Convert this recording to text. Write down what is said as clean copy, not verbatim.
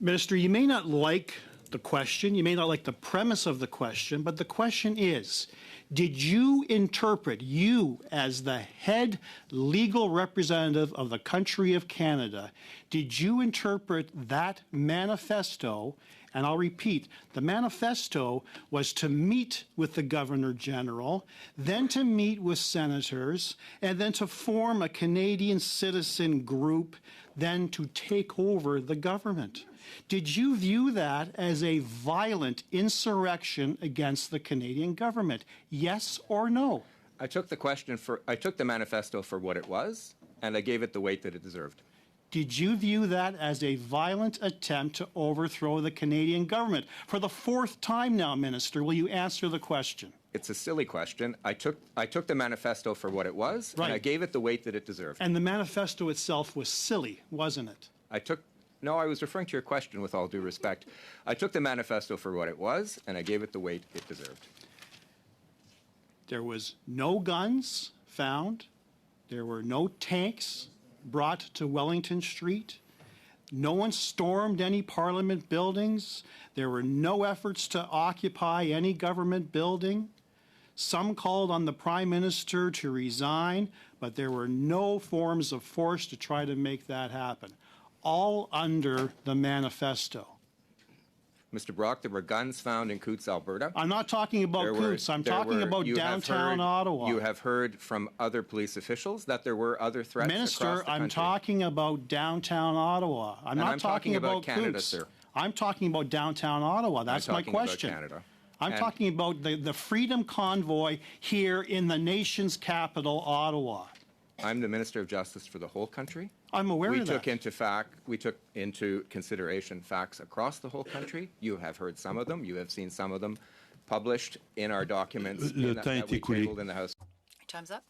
Minister, you may not like the question, you may not like the premise of the question, but the question is, did you interpret, you as the head legal representative of the country of Canada, did you interpret that manifesto? And I'll repeat, the manifesto was to meet with the Governor General, then to meet with senators, and then to form a Canadian citizen group, then to take over the government. Did you view that as a violent insurrection against the Canadian government? Yes or no? I took the manifesto for what it was, and I gave it the weight that it deserved. Did you view that as a violent attempt to overthrow the Canadian government? For the fourth time now, Minister, will you answer the question? It's a silly question. I took the manifesto for what it was, right, and I gave it the weight that it deserved. And the manifesto itself was silly, wasn't it? No, I was referring to your question with all due respect. I took the manifesto for what it was, and I gave it the weight it deserved. There was no guns found. There were no tanks brought to Wellington Street. No one stormed any Parliament buildings. There were no efforts to occupy any government building. Some called on the Prime Minister to resign, but there were no forms of force to try to make that happen. All under the manifesto. Mr. Brock, there were guns found in Coutts, Alberta. I'm not talking about Coutts. I'm talking about downtown Ottawa. You have heard from other police officials that there were other threats across the country. Minister, I'm talking about downtown Ottawa. I'm not talking about Canada, Coutts. sir. I'm talking about downtown Ottawa. That's my question. I'm talking about Canada. I'm talking about the Freedom Convoy here in the nation's capital, Ottawa. I'm the Minister of Justice for the whole country. I'm aware of that. We took into consideration facts across the whole country. You have heard some of them. You have seen some of them published in our documents that we tabled in the House. Time's up.